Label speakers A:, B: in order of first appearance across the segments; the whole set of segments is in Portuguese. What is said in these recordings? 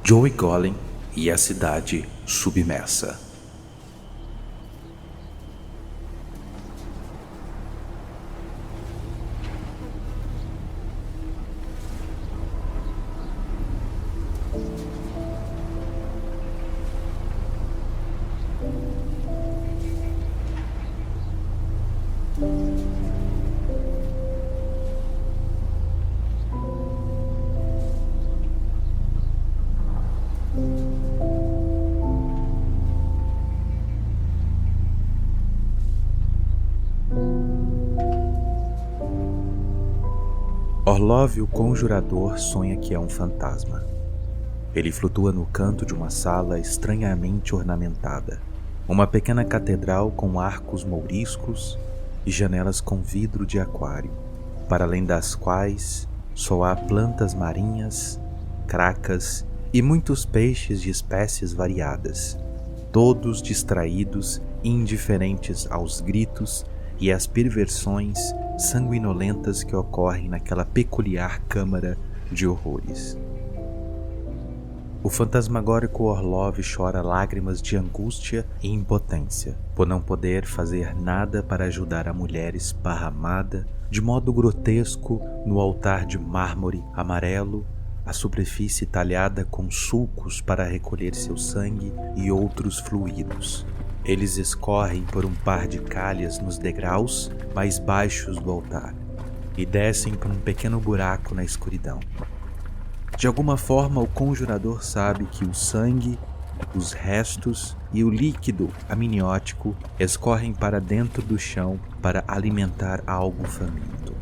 A: Joey Golem e a cidade submersa. Orlov, o conjurador, sonha que é um fantasma. Ele flutua no canto de uma sala estranhamente ornamentada. Uma pequena catedral com arcos mouriscos e janelas com vidro de aquário, para além das quais só há plantas marinhas, cracas e muitos peixes de espécies variadas, todos distraídos e indiferentes aos gritos e às perversões sanguinolentas que ocorrem naquela peculiar câmara de horrores. O fantasmagórico Orlov chora lágrimas de angústia e impotência, por não poder fazer nada para ajudar a mulher esparramada de modo grotesco no altar de mármore amarelo, a superfície talhada com sulcos para recolher seu sangue e outros fluidos. Eles escorrem por um par de calhas nos degraus mais baixos do altar e descem por um pequeno buraco na escuridão. De alguma forma, o conjurador sabe que o sangue, os restos e o líquido amniótico escorrem para dentro do chão para alimentar algo faminto.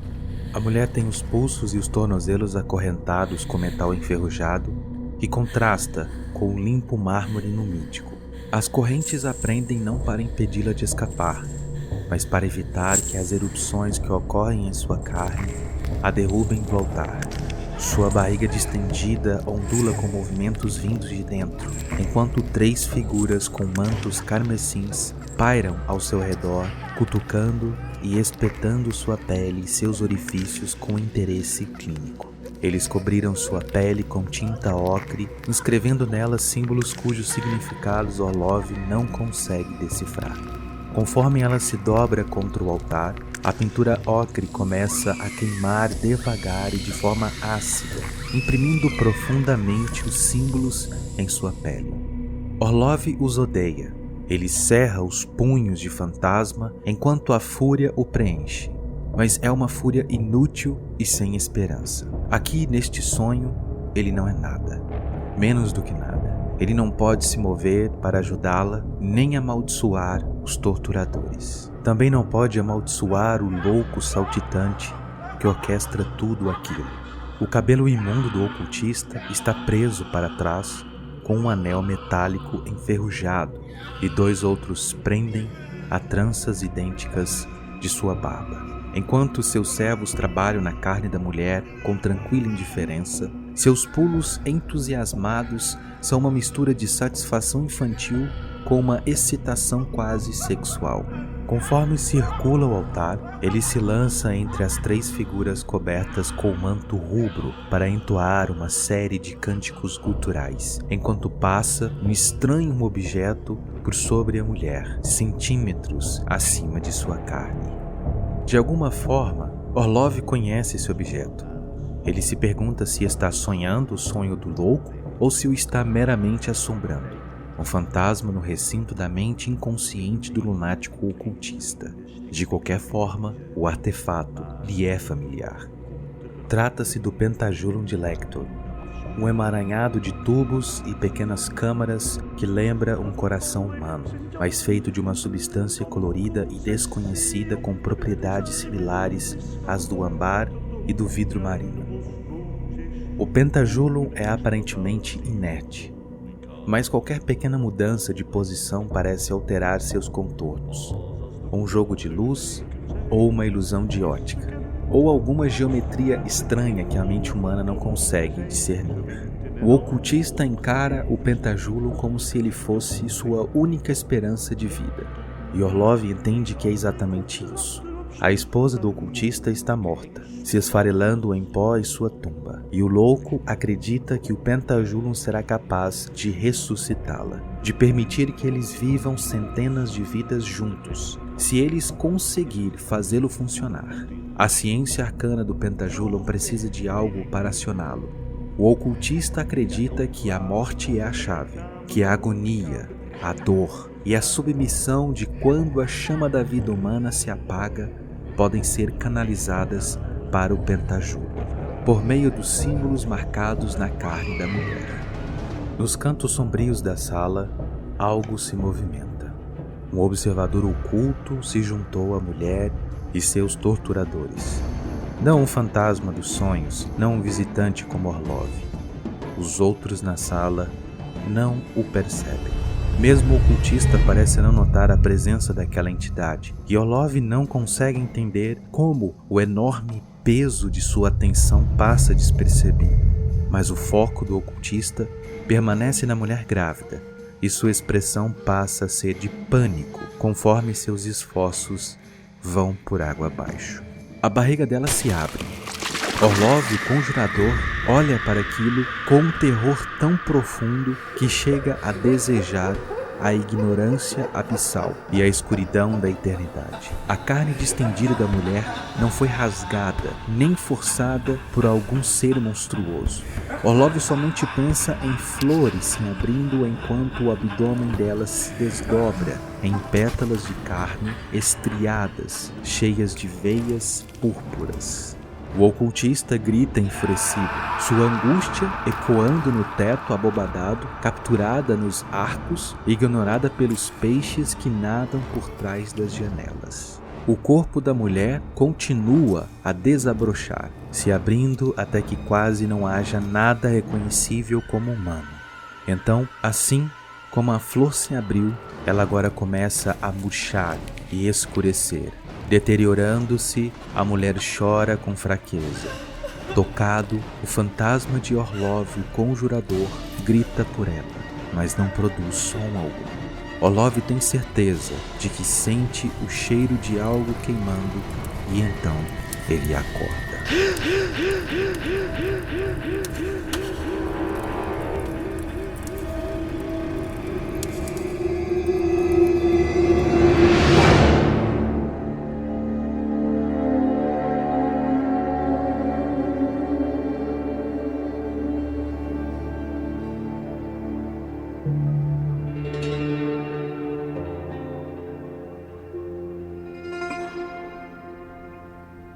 A: A mulher tem os pulsos e os tornozelos acorrentados com metal enferrujado que contrasta com o limpo mármore numítico. As correntes a prendem não para impedi-la de escapar, mas para evitar que as erupções que ocorrem em sua carne a derrubem do altar. Sua barriga distendida ondula com movimentos vindos de dentro, enquanto 3 figuras com mantos carmesins pairam ao seu redor, cutucando e espetando sua pele e seus orifícios com interesse clínico. Eles cobriram sua pele com tinta ocre, inscrevendo nela símbolos cujos significados Orlov não consegue decifrar. Conforme ela se dobra contra o altar, a pintura ocre começa a queimar devagar e de forma ácida, imprimindo profundamente os símbolos em sua pele. Orlov os odeia. Ele cerra os punhos de fantasma enquanto a fúria o preenche. Mas é uma fúria inútil e sem esperança. Aqui, neste sonho, ele não é nada. Menos do que nada. Ele não pode se mover para ajudá-la, nem amaldiçoar os torturadores. Também não pode amaldiçoar o louco saltitante que orquestra tudo aquilo. O cabelo imundo do ocultista está preso para trás com um anel metálico enferrujado e 2 outros prendem a tranças idênticas de sua barba. Enquanto seus servos trabalham na carne da mulher com tranquila indiferença, seus pulos entusiasmados são uma mistura de satisfação infantil com uma excitação quase sexual. Conforme circula o altar, ele se lança entre as 3 figuras cobertas com manto rubro para entoar uma série de cânticos guturais, enquanto passa um estranho objeto por sobre a mulher, centímetros acima de sua carne. De alguma forma, Orlov conhece esse objeto. Ele se pergunta se está sonhando o sonho do louco ou se o está meramente assombrando. Um fantasma no recinto da mente inconsciente do lunático ocultista. De qualquer forma, o artefato lhe é familiar. Trata-se do Pentajulum de Lector, um emaranhado de tubos e pequenas câmaras que lembra um coração humano, mas feito de uma substância colorida e desconhecida com propriedades similares às do âmbar e do vidro marinho. O Pentajulum é aparentemente inerte, mas qualquer pequena mudança de posição parece alterar seus contornos. Um jogo de luz ou uma ilusão de ótica, ou alguma geometria estranha que a mente humana não consegue discernir. O ocultista encara o Pentajulum como se ele fosse sua única esperança de vida, e Orlov entende que é exatamente isso. A esposa do ocultista está morta, se esfarelando em pó em sua tumba, e o louco acredita que o Pentajulum será capaz de ressuscitá-la, de permitir que eles vivam centenas de vidas juntos, se eles conseguirem fazê-lo funcionar. A ciência arcana do Pentajulum precisa de algo para acioná-lo. O ocultista acredita que a morte é a chave, que a agonia, a dor e a submissão de quando a chama da vida humana se apaga podem ser canalizadas para o Pentajulum, por meio dos símbolos marcados na carne da mulher. Nos cantos sombrios da sala, algo se movimenta. Um observador oculto se juntou à mulher e seus torturadores. Não um fantasma dos sonhos, não um visitante como Orlov. Os outros na sala não o percebem. Mesmo o ocultista parece não notar a presença daquela entidade, e Orlov não consegue entender como o enorme peso de sua atenção passa despercebido. Mas o foco do ocultista permanece na mulher grávida, e sua expressão passa a ser de pânico conforme seus esforços vão por água abaixo. A barriga dela se abre. Orlov, o conjurador, olha para aquilo com um terror tão profundo que chega a desejar a ignorância abissal e a escuridão da eternidade. A carne distendida da mulher não foi rasgada nem forçada por algum ser monstruoso. Orlov somente pensa em flores se abrindo enquanto o abdômen dela se desdobra em pétalas de carne estriadas, cheias de veias púrpuras. O ocultista grita enfurecido, sua angústia ecoando no teto abobadado, capturada nos arcos, ignorada pelos peixes que nadam por trás das janelas. O corpo da mulher continua a desabrochar, se abrindo até que quase não haja nada reconhecível como humano. Então, assim como a flor se abriu, ela agora começa a murchar e escurecer. Deteriorando-se, a mulher chora com fraqueza. Tocado, o fantasma de Orlov, o conjurador, grita por ela, mas não produz som algum. Orlov tem certeza de que sente o cheiro de algo queimando e então ele acorda.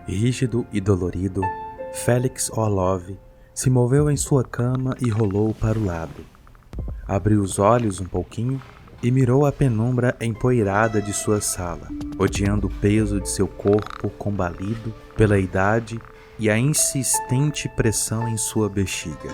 A: Rígido e dolorido, Felix Orlov se moveu em sua cama e rolou para o lado. Abriu os olhos um pouquinho e mirou a penumbra empoeirada de sua sala, odiando o peso de seu corpo combalido pela idade e a insistente pressão em sua bexiga.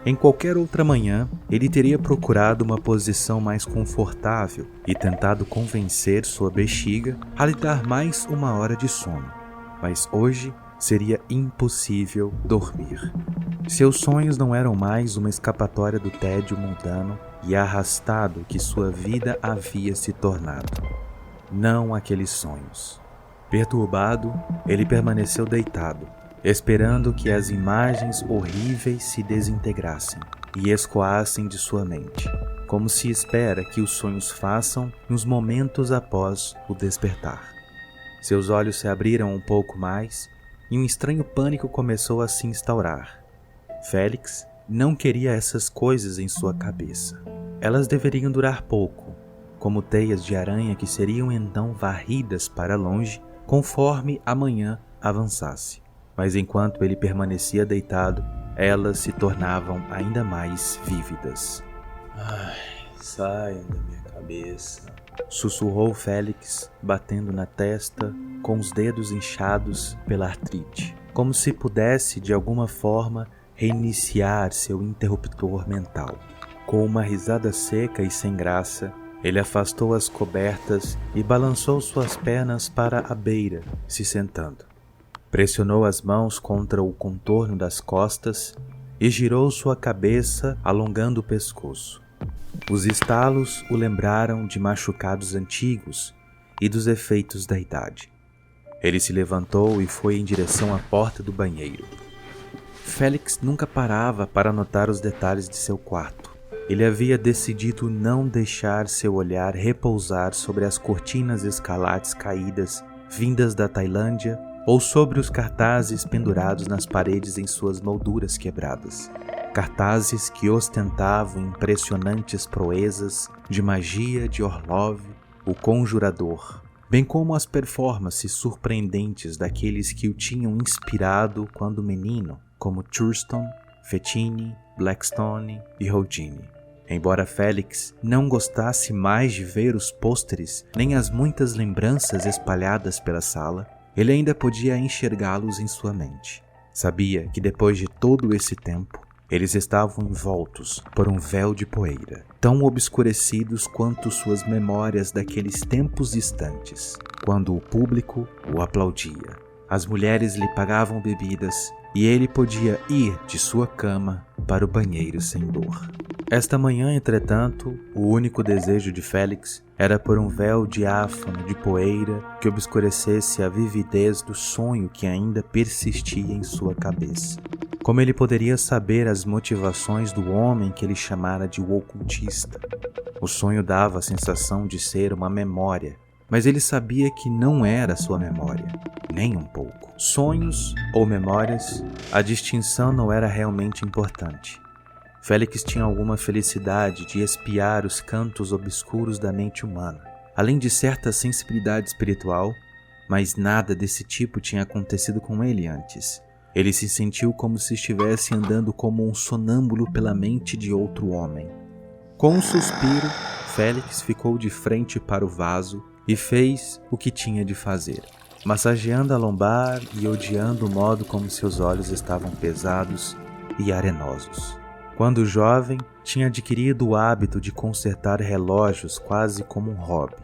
A: Em qualquer outra manhã, ele teria procurado uma posição mais confortável e tentado convencer sua bexiga a lhe dar mais uma hora de sono. Mas hoje seria impossível dormir. Seus sonhos não eram mais uma escapatória do tédio mundano e arrastado que sua vida havia se tornado. Não aqueles sonhos. Perturbado, ele permaneceu deitado, esperando que as imagens horríveis se desintegrassem e escoassem de sua mente, como se espera que os sonhos façam nos momentos após o despertar. Seus olhos se abriram um pouco mais e um estranho pânico começou a se instaurar. Felix não queria essas coisas em sua cabeça. Elas deveriam durar pouco, como teias de aranha que seriam então varridas para longe conforme a manhã avançasse. Mas enquanto ele permanecia deitado, elas se tornavam ainda mais vívidas. Ai, saiam da minha cabeça, sussurrou Felix, batendo na testa com os dedos inchados pela artrite, como se pudesse de alguma forma reiniciar seu interruptor mental. Com uma risada seca e sem graça, ele afastou as cobertas e balançou suas pernas para a beira, se sentando. Pressionou as mãos contra o contorno das costas e girou sua cabeça, alongando o pescoço. Os estalos o lembraram de machucados antigos e dos efeitos da idade. Ele se levantou e foi em direção à porta do banheiro. Félix nunca parava para notar os detalhes de seu quarto. Ele havia decidido não deixar seu olhar repousar sobre as cortinas escarlates caídas vindas da Tailândia ou sobre os cartazes pendurados nas paredes em suas molduras quebradas. Cartazes que ostentavam impressionantes proezas de magia de Orlov, o Conjurador, bem como as performances surpreendentes daqueles que o tinham inspirado quando menino, como Thurston, Fettini, Blackstone e Houdini. Embora Félix não gostasse mais de ver os pôsteres nem as muitas lembranças espalhadas pela sala, ele ainda podia enxergá-los em sua mente. Sabia que depois de todo esse tempo, eles estavam envoltos por um véu de poeira, tão obscurecidos quanto suas memórias daqueles tempos distantes, quando o público o aplaudia, as mulheres lhe pagavam bebidas e ele podia ir de sua cama para o banheiro sem dor. Esta manhã, entretanto, o único desejo de Félix era por um véu diáfano de poeira que obscurecesse a vividez do sonho que ainda persistia em sua cabeça. Como ele poderia saber as motivações do homem que ele chamara de o ocultista? O sonho dava a sensação de ser uma memória, mas ele sabia que não era sua memória, nem um pouco. Sonhos ou memórias, a distinção não era realmente importante. Félix tinha alguma felicidade de espiar os cantos obscuros da mente humana, além de certa sensibilidade espiritual, mas nada desse tipo tinha acontecido com ele antes. Ele se sentiu como se estivesse andando como um sonâmbulo pela mente de outro homem. Com um suspiro, Félix ficou de frente para o vaso e fez o que tinha de fazer, massageando a lombar e odiando o modo como seus olhos estavam pesados e arenosos. Quando jovem, tinha adquirido o hábito de consertar relógios quase como um hobby.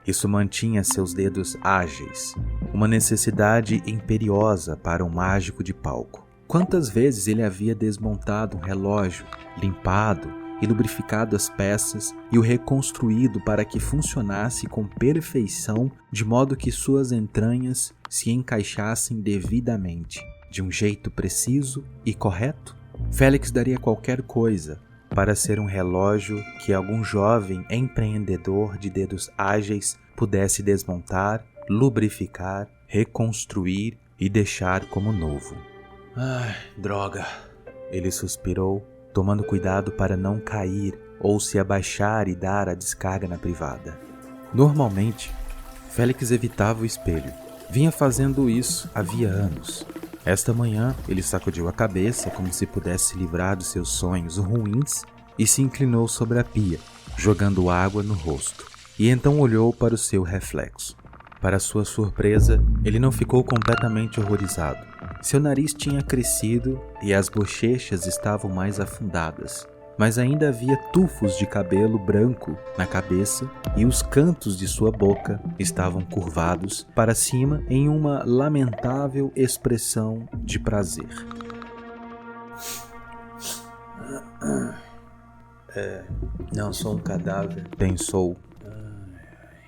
A: Isso mantinha seus dedos ágeis, uma necessidade imperiosa para um mágico de palco. Quantas vezes ele havia desmontado um relógio, limpado e lubrificado as peças e o reconstruído para que funcionasse com perfeição, de modo que suas entranhas se encaixassem devidamente, de um jeito preciso e correto? Félix daria qualquer coisa para ser um relógio que algum jovem empreendedor de dedos ágeis pudesse desmontar, lubrificar, reconstruir e deixar como novo. Ai, droga! Ele suspirou, tomando cuidado para não cair ou se abaixar e dar a descarga na privada. Normalmente, Félix evitava o espelho. Vinha fazendo isso havia anos. Esta manhã, ele sacudiu a cabeça como se pudesse se livrar dos seus sonhos ruins e se inclinou sobre a pia, jogando água no rosto, e então olhou para o seu reflexo. Para sua surpresa, ele não ficou completamente horrorizado. Seu nariz tinha crescido e as bochechas estavam mais afundadas, mas ainda havia tufos de cabelo branco na cabeça e os cantos de sua boca estavam curvados para cima em uma lamentável expressão de prazer. Não sou um cadáver, pensou.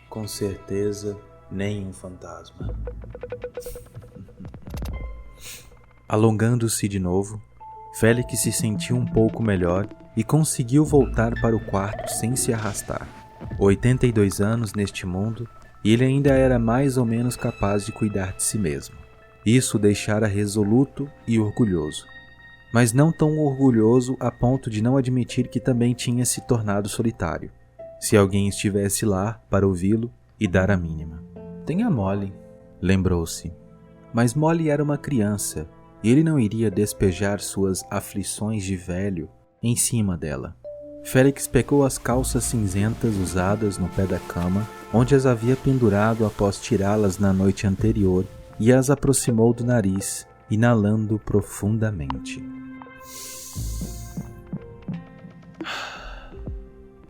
A: Com certeza, nem um fantasma. Alongando-se de novo, Félix se sentiu um pouco melhor e conseguiu voltar para o quarto sem se arrastar. 82 anos neste mundo, e ele ainda era mais ou menos capaz de cuidar de si mesmo. Isso o deixara resoluto e orgulhoso, mas não tão orgulhoso a ponto de não admitir que também tinha se tornado solitário, se alguém estivesse lá para ouvi-lo e dar a mínima. Tenha Molly, lembrou-se, mas Molly era uma criança e ele não iria despejar suas aflições de velho em cima dela. Félix pegou as calças cinzentas usadas no pé da cama, onde as havia pendurado após tirá-las na noite anterior, e as aproximou do nariz, inalando profundamente.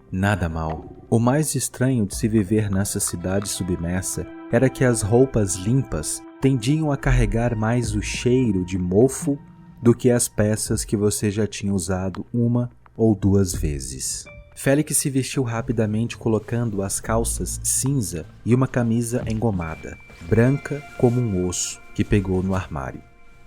A: Nada mal. O mais estranho de se viver nessa cidade submersa era que as roupas limpas tendiam a carregar mais o cheiro de mofo do que as peças que você já tinha usado uma ou duas vezes. Félix se vestiu rapidamente colocando as calças cinza e uma camisa engomada, branca como um osso, que pegou no armário.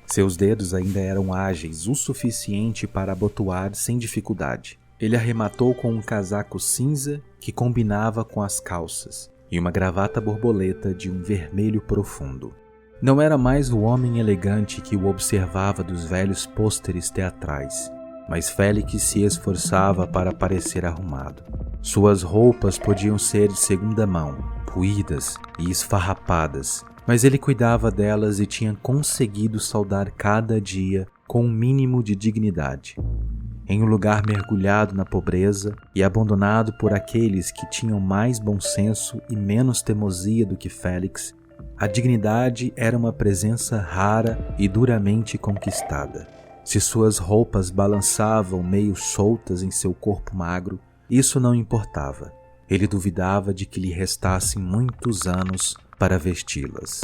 A: Seus dedos ainda eram ágeis o suficiente para abotoar sem dificuldade. Ele arrematou com um casaco cinza que combinava com as calças e uma gravata borboleta de um vermelho profundo. Não era mais o homem elegante que o observava dos velhos pôsteres teatrais, mas Félix se esforçava para parecer arrumado. Suas roupas podiam ser de segunda mão, puídas e esfarrapadas, mas ele cuidava delas e tinha conseguido saudar cada dia com um mínimo de dignidade. Em um lugar mergulhado na pobreza e abandonado por aqueles que tinham mais bom senso e menos teimosia do que Félix, a dignidade era uma presença rara e duramente conquistada. Se suas roupas balançavam meio soltas em seu corpo magro, isso não importava. Ele duvidava de que lhe restassem muitos anos para vesti-las.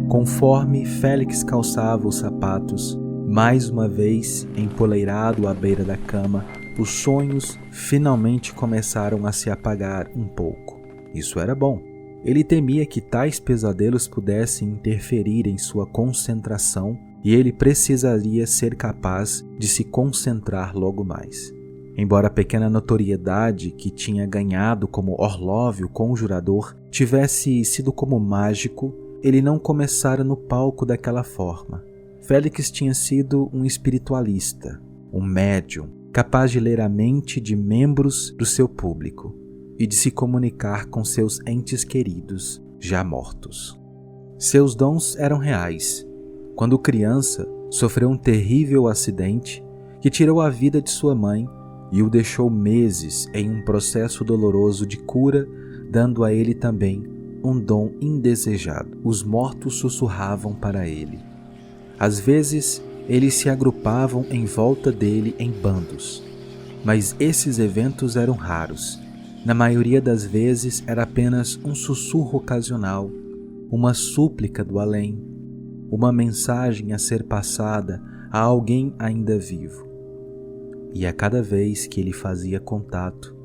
A: Conforme Félix calçava os sapatos, mais uma vez empoleirado à beira da cama, os sonhos finalmente começaram a se apagar um pouco. Isso era bom. Ele temia que tais pesadelos pudessem interferir em sua concentração e ele precisaria ser capaz de se concentrar logo mais. Embora a pequena notoriedade que tinha ganhado como Orlov, o conjurador, tivesse sido como mágico, ele não começara no palco daquela forma. Félix tinha sido um espiritualista, um médium, capaz de ler a mente de membros do seu público e de se comunicar com seus entes queridos, já mortos. Seus dons eram reais. Quando criança, sofreu um terrível acidente que tirou a vida de sua mãe e o deixou meses em um processo doloroso de cura, dando a ele também um dom indesejado. Os mortos sussurravam para ele. Às vezes, eles se agrupavam em volta dele em bandos, mas esses eventos eram raros. Na maioria das vezes, era apenas um sussurro ocasional, uma súplica do além, uma mensagem a ser passada a alguém ainda vivo. E a cada vez que ele fazia contato,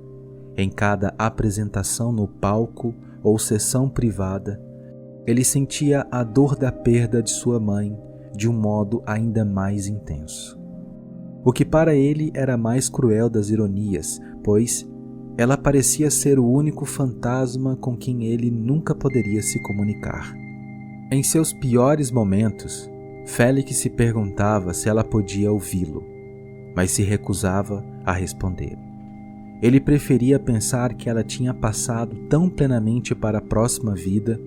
A: em cada apresentação no palco ou sessão privada, ele sentia a dor da perda de sua mãe de um modo ainda mais intenso. O que para ele era a mais cruel das ironias, pois ela parecia ser o único fantasma com quem ele nunca poderia se comunicar. Em seus piores momentos, Félix se perguntava se ela podia ouvi-lo, mas se recusava a responder. Ele preferia pensar que ela tinha passado tão plenamente para a próxima vida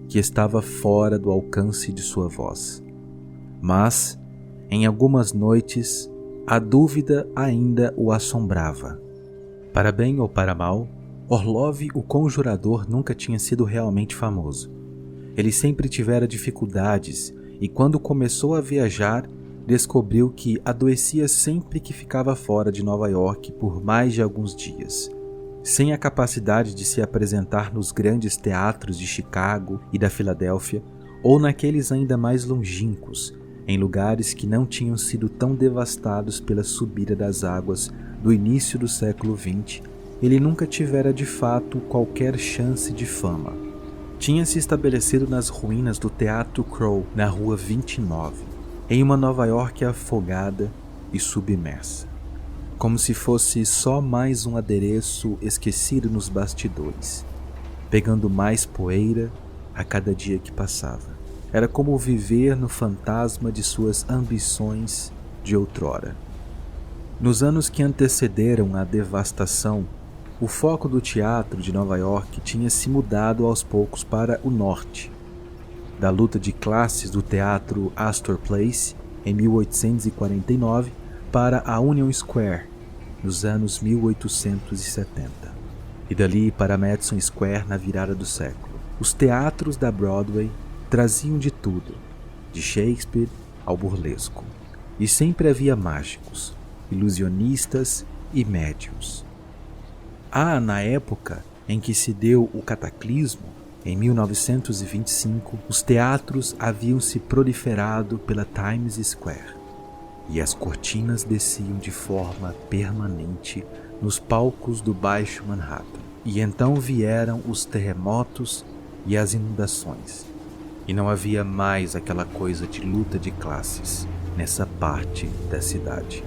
A: que estava fora do alcance de sua voz. Mas, em algumas noites, a dúvida ainda o assombrava. Para bem ou para mal, Orlov, o conjurador, nunca tinha sido realmente famoso. Ele sempre tivera dificuldades e, quando começou a viajar, descobriu que adoecia sempre que ficava fora de Nova York por mais de alguns dias. Sem a capacidade de se apresentar nos grandes teatros de Chicago e da Filadélfia, ou naqueles ainda mais longínquos, em lugares que não tinham sido tão devastados pela subida das águas do início do século XX, ele nunca tivera de fato qualquer chance de fama. Tinha se estabelecido nas ruínas do Teatro Crow, na Rua 29, em uma Nova York afogada e submersa, como se fosse só mais um adereço esquecido nos bastidores, pegando mais poeira a cada dia que passava. Era como viver no fantasma de suas ambições de outrora. Nos anos que antecederam a devastação, o foco do teatro de Nova York tinha se mudado aos poucos para o norte. Da luta de classes do teatro Astor Place, em 1849, para a Union Square, nos anos 1870, e dali para Madison Square na virada do século. Os teatros da Broadway traziam de tudo, de Shakespeare ao burlesco. E sempre havia mágicos, ilusionistas e médiuns. Na época em que se deu o cataclismo, em 1925, os teatros haviam se proliferado pela Times Square e as cortinas desciam de forma permanente nos palcos do Baixo Manhattan. E então vieram os terremotos e as inundações. E não havia mais aquela coisa de luta de classes nessa parte da cidade.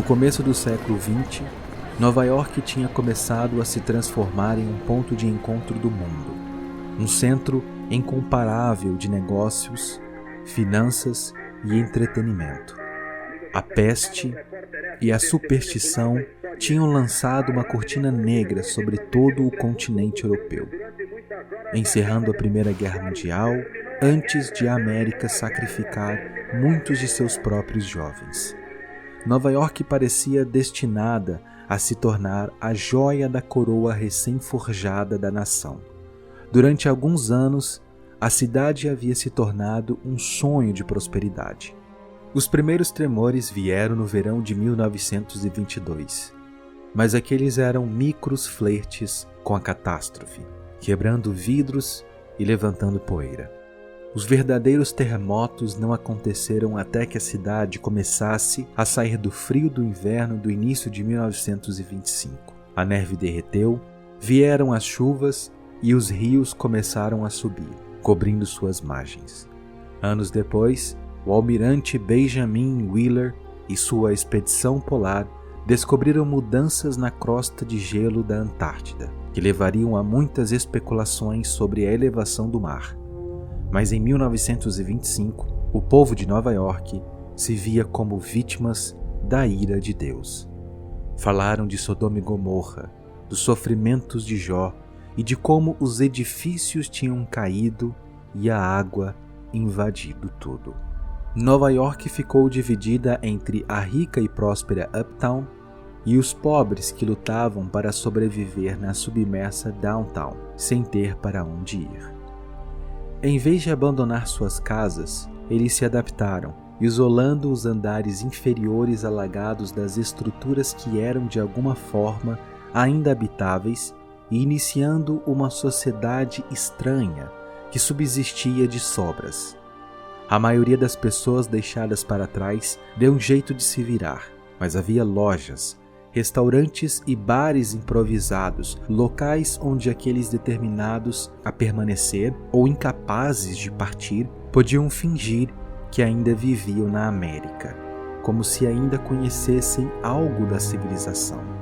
A: No começo do século XX, Nova York tinha começado a se transformar em um ponto de encontro do mundo, um centro incomparável de negócios, finanças e entretenimento. A peste e a superstição tinham lançado uma cortina negra sobre todo o continente europeu, encerrando a Primeira Guerra Mundial antes de a América sacrificar muitos de seus próprios jovens. Nova York parecia destinada a se tornar a joia da coroa recém-forjada da nação. Durante alguns anos, a cidade havia se tornado um sonho de prosperidade. Os primeiros tremores vieram no verão de 1922, mas aqueles eram micros flertes com a catástrofe, quebrando vidros e levantando poeira. Os verdadeiros terremotos não aconteceram até que a cidade começasse a sair do frio do inverno do início de 1925. A neve derreteu, vieram as chuvas e os rios começaram a subir, cobrindo suas margens. Anos depois, o almirante Benjamin Wheeler e sua expedição polar descobriram mudanças na crosta de gelo da Antártida, que levariam a muitas especulações sobre a elevação do mar. Mas em 1925, o povo de Nova York se via como vítimas da ira de Deus. Falaram de Sodoma e Gomorra, dos sofrimentos de Jó e de como os edifícios tinham caído e a água invadido tudo. Nova York ficou dividida entre a rica e próspera Uptown e os pobres que lutavam para sobreviver na submersa Downtown, sem ter para onde ir. Em vez de abandonar suas casas, eles se adaptaram, isolando os andares inferiores alagados das estruturas que eram de alguma forma ainda habitáveis e iniciando uma sociedade estranha que subsistia de sobras. A maioria das pessoas deixadas para trás deu um jeito de se virar, mas havia lojas, restaurantes e bares improvisados, locais onde aqueles determinados a permanecer ou incapazes de partir podiam fingir que ainda viviam na América, como se ainda conhecessem algo da civilização.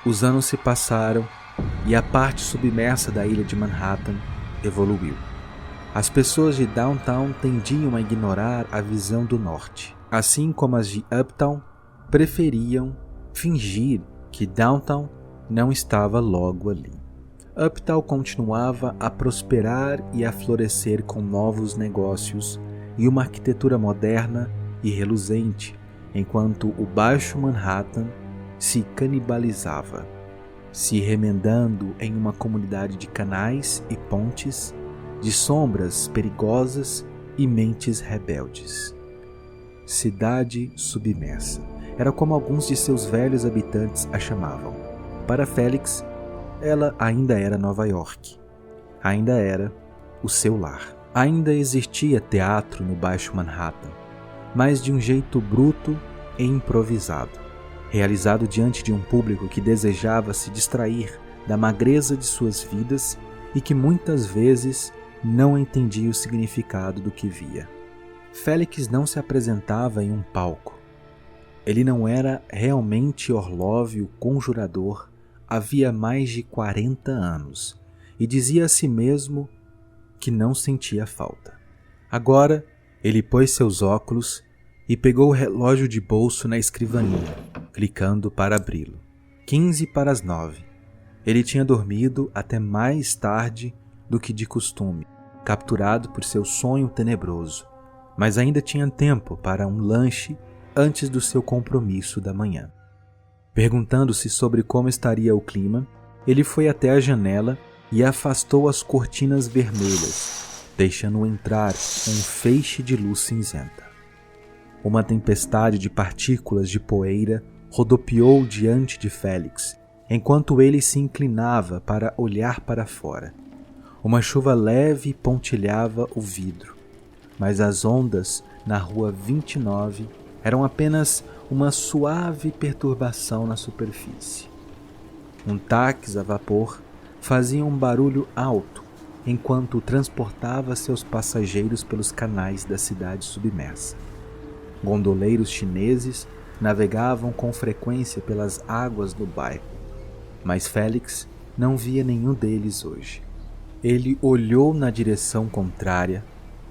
A: Os anos se passaram e a parte submersa da ilha de Manhattan evoluiu. As pessoas de Downtown tendiam a ignorar a visão do norte, assim como as de Uptown preferiam fingir que Downtown não estava logo ali. Uptown continuava a prosperar e a florescer com novos negócios e uma arquitetura moderna e reluzente, enquanto o Baixo Manhattan se canibalizava, se remendando em uma comunidade de canais e pontes, de sombras perigosas e mentes rebeldes. Cidade submersa. Era como alguns de seus velhos habitantes a chamavam. Para Félix, ela ainda era Nova York. Ainda era o seu lar. Ainda existia teatro no Baixo Manhattan, mas de um jeito bruto e improvisado, realizado diante de um público que desejava se distrair da magreza de suas vidas e que muitas vezes não entendia o significado do que via. Félix não se apresentava em um palco. Ele não era realmente Orlov, o conjurador, havia mais de 40 anos, e dizia a si mesmo que não sentia falta. Agora, ele pôs seus óculos e pegou o relógio de bolso na escrivaninha, clicando para abri-lo. 8:45. Ele tinha dormido até mais tarde do que de costume, capturado por seu sonho tenebroso, mas ainda tinha tempo para um lanche antes do seu compromisso da manhã. Perguntando-se sobre como estaria o clima, ele foi até a janela e afastou as cortinas vermelhas, deixando entrar um feixe de luz cinzenta. Uma tempestade de partículas de poeira rodopiou diante de Félix, enquanto ele se inclinava para olhar para fora. Uma chuva leve pontilhava o vidro, mas as ondas na rua 29 eram apenas uma suave perturbação na superfície. Um táxi a vapor fazia um barulho alto enquanto transportava seus passageiros pelos canais da cidade submersa. Gondoleiros chineses navegavam com frequência pelas águas do bairro, mas Félix não via nenhum deles hoje. Ele olhou na direção contrária,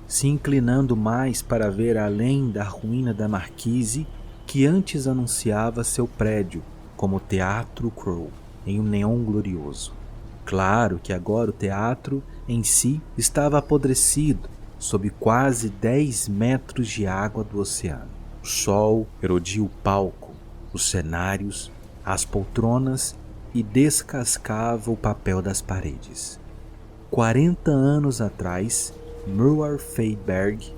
A: se inclinando mais para ver além da ruína da marquise que antes anunciava seu prédio como Teatro Crow, em um neon glorioso. Claro que agora o teatro em si estava apodrecido sob quase 10 metros de água do oceano. O sol erodia o palco, os cenários, as poltronas e descascava o papel das paredes. 40 anos atrás, Murwar Feiberg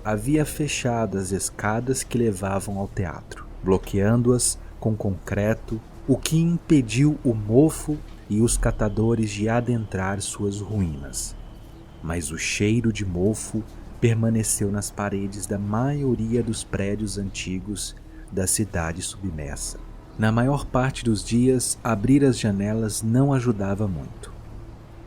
A: havia fechado as escadas que levavam ao teatro, bloqueando-as com concreto, o que impediu o mofo e os catadores de adentrar suas ruínas. Mas o cheiro de mofo permaneceu nas paredes da maioria dos prédios antigos da cidade submersa. Na maior parte dos dias, abrir as janelas não ajudava muito.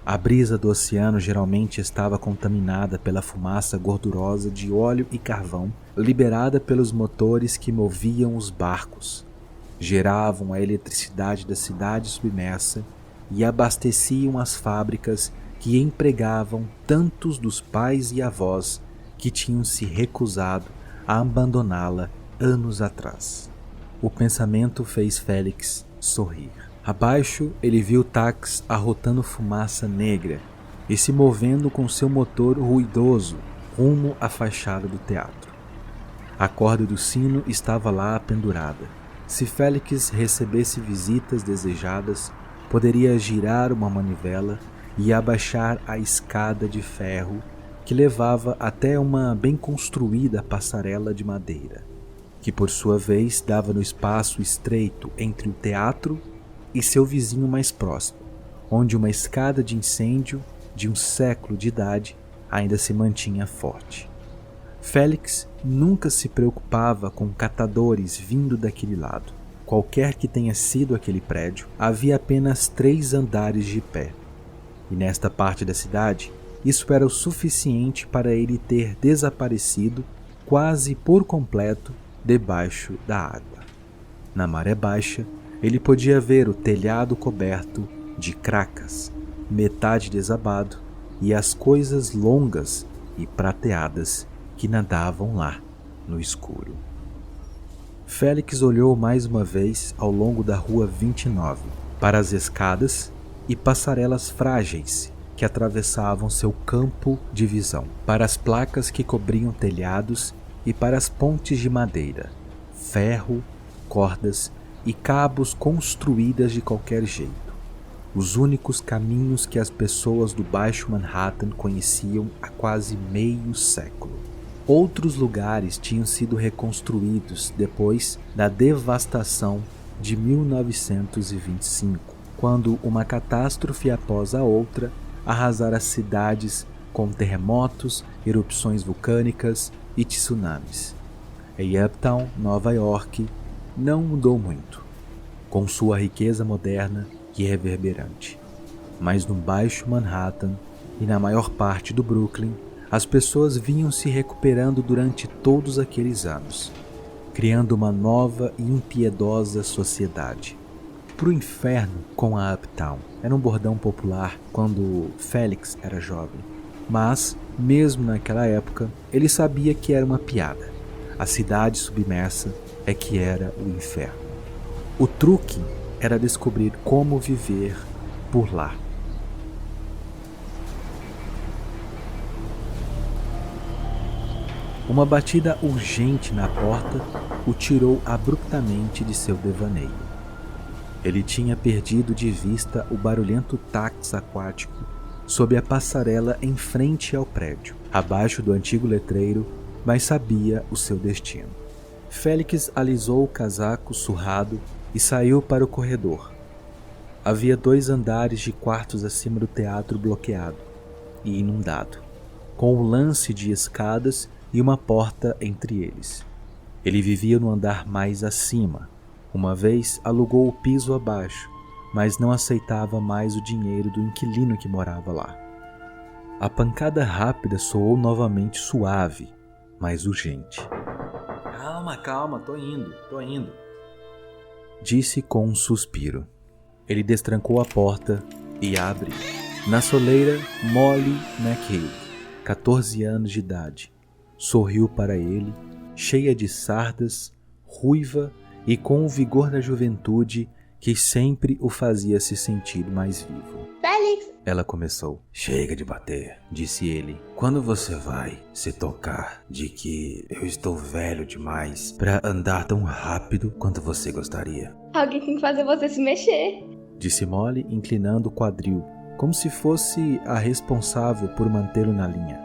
A: A brisa do oceano geralmente estava contaminada pela fumaça gordurosa de óleo e carvão liberada pelos motores que moviam os barcos, geravam a eletricidade da cidade submersa e abasteciam as fábricas que empregavam tantos dos pais e avós que tinham se recusado a abandoná-la anos atrás. O pensamento fez Félix sorrir. Abaixo, ele viu o táxi arrotando fumaça negra e se movendo com seu motor ruidoso rumo à fachada do teatro. A corda do sino estava lá pendurada. Se Félix recebesse visitas desejadas, poderia girar uma manivela e abaixar a escada de ferro que levava até uma bem construída passarela de madeira, que por sua vez dava no espaço estreito entre o teatro e seu vizinho mais próximo, onde uma escada de incêndio de um século de idade ainda se mantinha forte. Félix nunca se preocupava com catadores vindo daquele lado. Qualquer que tenha sido aquele prédio, havia apenas 3 andares de pé. E nesta parte da cidade, isso era o suficiente para ele ter desaparecido quase por completo debaixo da água. Na maré baixa, ele podia ver o telhado coberto de cracas, metade desabado, e as coisas longas e prateadas que nadavam lá no escuro. Félix olhou mais uma vez ao longo da rua 29, para as escadas e passarelas frágeis que atravessavam seu campo de visão, para as placas que cobriam telhados e para as pontes de madeira, ferro, cordas e cabos construídas de qualquer jeito. Os únicos caminhos que as pessoas do Baixo Manhattan conheciam há quase meio século. Outros lugares tinham sido reconstruídos depois da devastação de 1925, quando uma catástrofe após a outra arrasara cidades com terremotos, erupções vulcânicas e tsunamis. Em Uptown, Nova York, não mudou muito, com sua riqueza moderna e reverberante. Mas no Baixo Manhattan, e na maior parte do Brooklyn, as pessoas vinham se recuperando durante todos aqueles anos, criando uma nova e impiedosa sociedade. Pro inferno com a Uptown era um bordão popular quando Felix era jovem, mas, mesmo naquela época, ele sabia que era uma piada. A cidade submersa é que era o inferno. O truque era descobrir como viver por lá. Uma batida urgente na porta o tirou abruptamente de seu devaneio. Ele tinha perdido de vista o barulhento táxi aquático sob a passarela em frente ao prédio, abaixo do antigo letreiro, mas sabia o seu destino. Félix alisou o casaco surrado e saiu para o corredor. Havia 2 andares de quartos acima do teatro bloqueado e inundado, com um lance de escadas e uma porta entre eles. Ele vivia no andar mais acima. Uma vez alugou o piso abaixo, mas não aceitava mais o dinheiro do inquilino que morava lá. A pancada rápida soou novamente suave, mas urgente. Calma, tô indo, disse com um suspiro. Ele destrancou a porta e a abriu. Na soleira, Molly McHale, 14 anos de idade, sorriu para ele, cheia de sardas, ruiva e com o vigor da juventude que sempre o fazia se sentir mais vivo.
B: Félix!
A: Ela começou. Chega de bater, disse ele. Quando você vai se tocar de que eu estou velho demais para andar tão rápido quanto você gostaria?
B: Alguém tem que fazer você se mexer,
A: disse Molly, inclinando o quadril, como se fosse a responsável por mantê-lo na linha.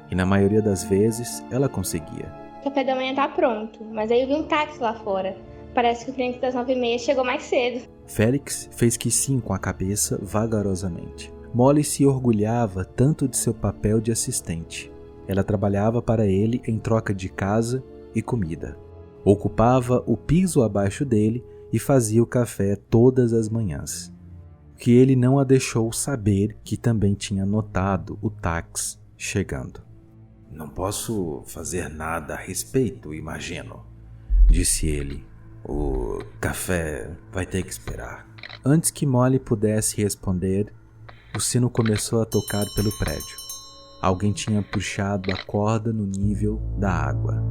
A: E na maioria das vezes, ela conseguia.
B: O café da manhã tá pronto, mas aí eu vi um táxi lá fora. Parece que o cliente das 9h30 chegou mais cedo.
A: Félix fez que sim com a cabeça vagarosamente. Molly se orgulhava tanto de seu papel de assistente. Ela trabalhava para ele em troca de casa e comida. Ocupava o piso abaixo dele e fazia o café todas as manhãs. Que ele não a deixou saber que também tinha notado o táxi chegando. Não posso fazer nada a respeito, imagino, disse ele. O café vai ter que esperar. Antes que Molly pudesse responder, o sino começou a tocar pelo prédio. Alguém tinha puxado a corda no nível da água.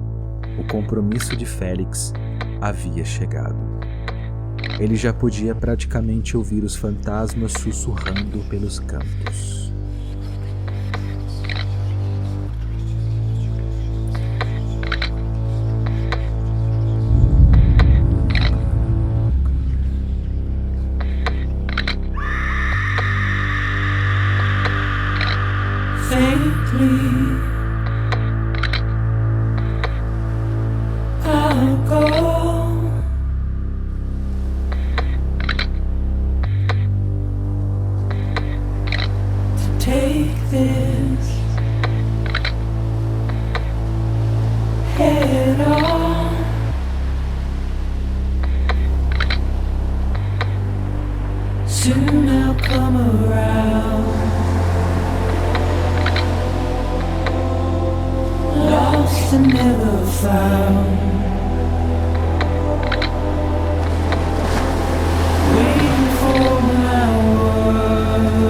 A: O compromisso de Félix havia chegado. Ele já podia praticamente ouvir os fantasmas sussurrando pelos cantos.
C: I'll go. To take this head on. Soon I'll come around. Lost and never found. Waiting for my words.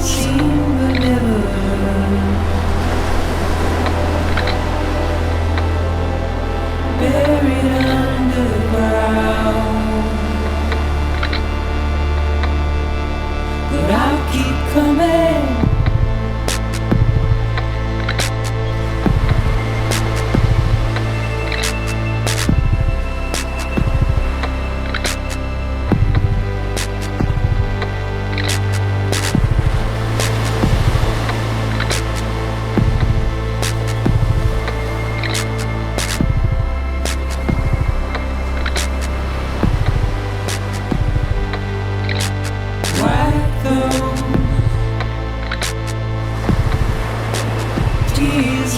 C: Seen but never heard. Buried underground. But I'll keep coming. Tears